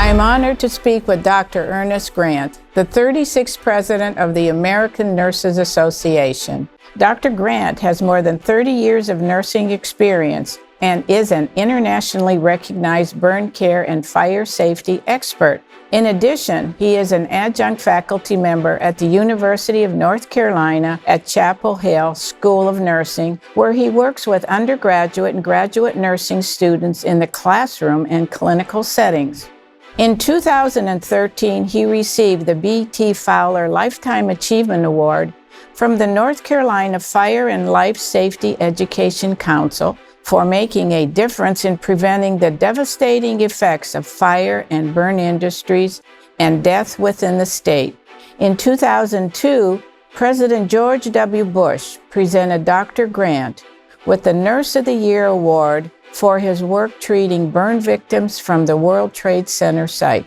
I'm honored to speak with Dr. Ernest Grant, the 36th president of the American Nurses Association. Dr. Grant has more than 30 years of nursing experience and is an internationally recognized burn care and fire safety expert. In addition, he is an adjunct faculty member at the University of North Carolina at Chapel Hill School of Nursing, where he works with undergraduate and graduate nursing students in the classroom and clinical settings. In 2013, he received the B.T. Fowler Lifetime Achievement Award from the North Carolina Fire and Life Safety Education Council for making a difference in preventing the devastating effects of fire and burn industries and death within the state. In 2002, President George W. Bush presented Dr. Grant with the Nurse of the Year Award for his work treating burn victims from the World Trade Center site.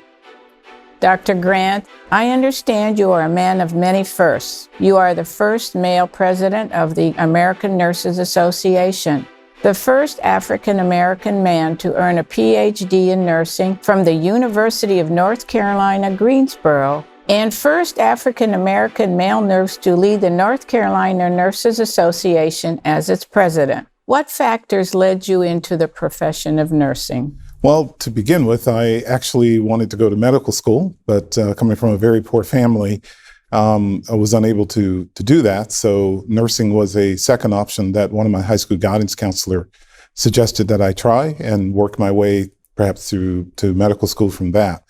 Dr. Grant, I understand you are a man of many firsts. You are the first male president of the American Nurses Association, the first African-American man to earn a PhD in nursing from the University of North Carolina, Greensboro, and first African-American male nurse to lead the North Carolina Nurses Association as its president. What factors led you into the profession of nursing? Well, to begin with, I actually wanted to go to medical school, but coming from a very poor family, I was unable to do that. So nursing was a second option that one of my high school guidance counselor suggested that I try and work my way perhaps through to medical school from that.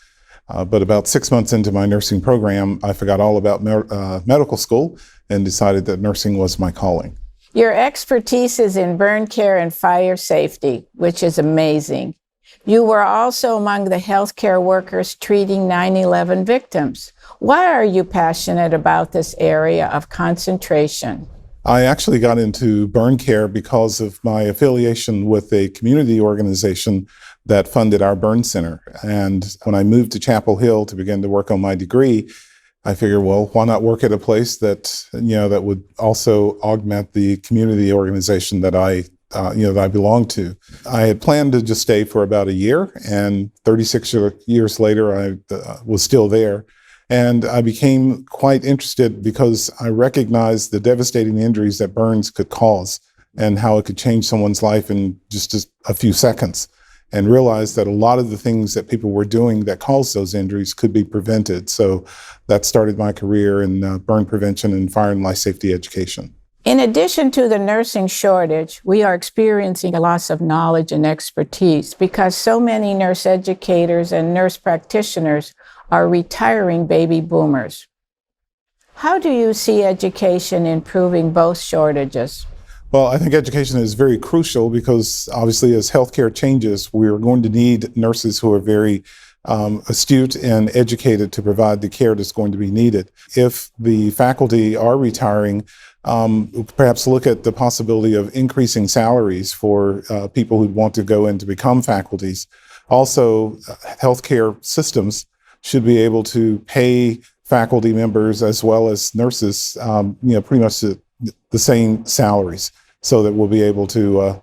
But about 6 months into my nursing program, I forgot all about medical school and decided that nursing was my calling. Your expertise is in burn care and fire safety, which is amazing. You were also among the healthcare workers treating 9/11 victims. Why are you passionate about this area of concentration? I actually got into burn care because of my affiliation with a community organization that funded our burn center. And when I moved to Chapel Hill to begin to work on my degree, I figured, well, why not work at a place that, that would also augment the community organization that I belong to. I had planned to just stay for about a year, and 36 years later, I was still there. And I became quite interested because I recognized the devastating injuries that burns could cause and how it could change someone's life in just a few seconds, and realized that a lot of the things that people were doing that caused those injuries could be prevented. So that started my career in burn prevention and fire and life safety education. In addition to the nursing shortage, we are experiencing a loss of knowledge and expertise because so many nurse educators and nurse practitioners are retiring baby boomers. How do you see education improving both shortages? Well, I think education is very crucial because obviously as healthcare changes, we're going to need nurses who are very astute and educated to provide the care that's going to be needed. If the faculty are retiring, perhaps look at the possibility of increasing salaries for people who want to go in to become faculties. Also, healthcare systems should be able to pay faculty members as well as nurses, pretty much the same salaries, so that we'll be able to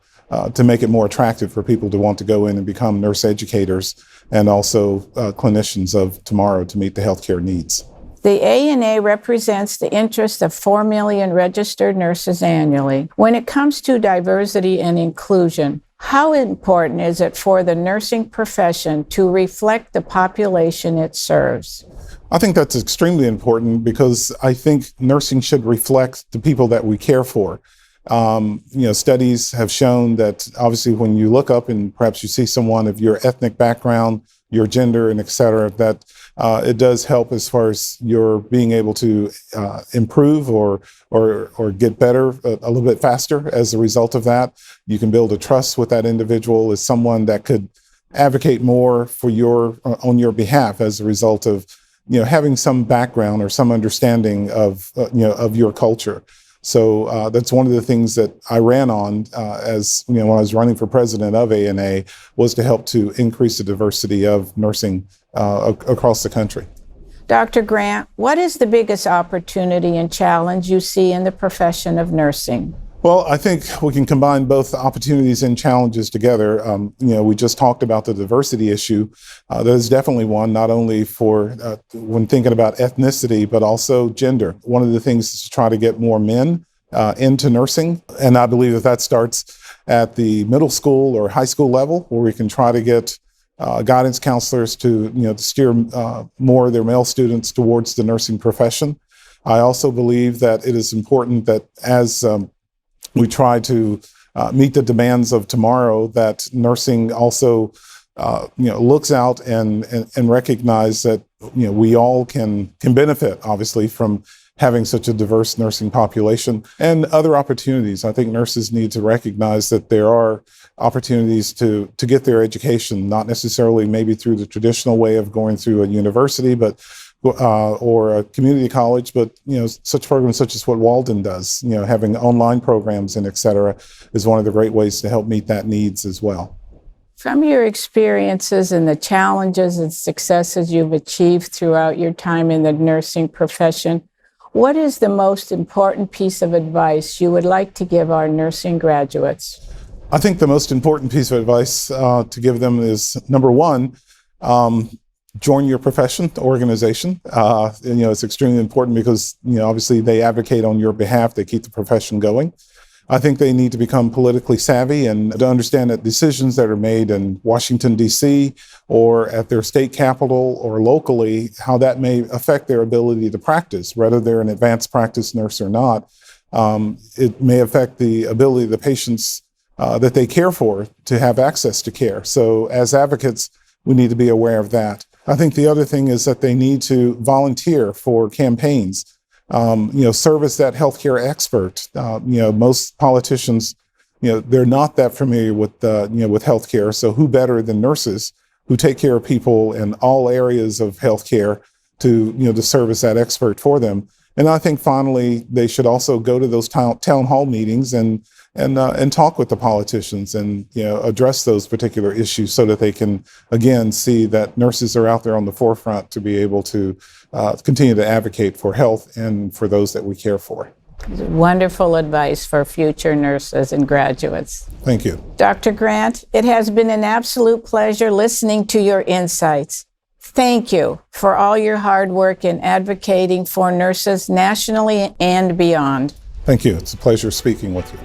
make it more attractive for people to want to go in and become nurse educators and also clinicians of tomorrow to meet the healthcare needs. The ANA represents the interest of 4 million registered nurses annually. When it comes to diversity and inclusion, how important is it for the nursing profession to reflect the population it serves? I think that's extremely important because I think nursing should reflect the people that we care for. Studies have shown that obviously when you look up and perhaps you see someone of your ethnic background, your gender, and et cetera, that it does help as far as your being able to improve or get better a little bit faster as a result of that. You can build a trust with that individual as someone that could advocate more for on your behalf as a result of having some background or some understanding of your culture. So that's one of the things that I ran on when I was running for president of ANA, was to help to increase the diversity of nursing across the country. Dr. Grant, what is the biggest opportunity and challenge you see in the profession of nursing? Well, I think we can combine both opportunities and challenges together. We just talked about the diversity issue. That is definitely one, not only for when thinking about ethnicity, but also gender. One of the things is to try to get more men into nursing. And I believe that starts at the middle school or high school level, where we can try to get guidance counselors to steer more of their male students towards the nursing profession. I also believe that it is important that as we try to meet the demands of tomorrow, that nursing also looks out and recognize that we all can benefit, obviously, from having such a diverse nursing population and other opportunities. I think nurses need to recognize that there are opportunities to get their education, not necessarily maybe through the traditional way of going through a university, but or a community college, but such programs such as what Walden does, having online programs and et cetera, is one of the great ways to help meet that needs as well. From your experiences and the challenges and successes you've achieved throughout your time in the nursing profession, what is the most important piece of advice you would like to give our nursing graduates? I think the most important piece of advice to give them is, number one, join your profession, organization. It's extremely important because, obviously they advocate on your behalf. They keep the profession going. I think they need to become politically savvy and to understand that decisions that are made in Washington, D.C. or at their state capital or locally, how that may affect their ability to practice, whether they're an advanced practice nurse or not. It may affect the ability of the patients that they care for to have access to care. So as advocates, we need to be aware of that. I think the other thing is that they need to volunteer for campaigns, serve as that healthcare expert. Most politicians, they're not that familiar with healthcare. So who better than nurses who take care of people in all areas of healthcare to serve as that expert for them? And I think finally, they should also go to those town hall meetings and talk with the politicians and address those particular issues so that they can again see that nurses are out there on the forefront to be able to continue to advocate for health and for those that we care for. Wonderful advice for future nurses and graduates. Thank you. Dr. Grant, it has been an absolute pleasure listening to your insights. Thank you for all your hard work in advocating for nurses nationally and beyond. Thank you. It's a pleasure speaking with you.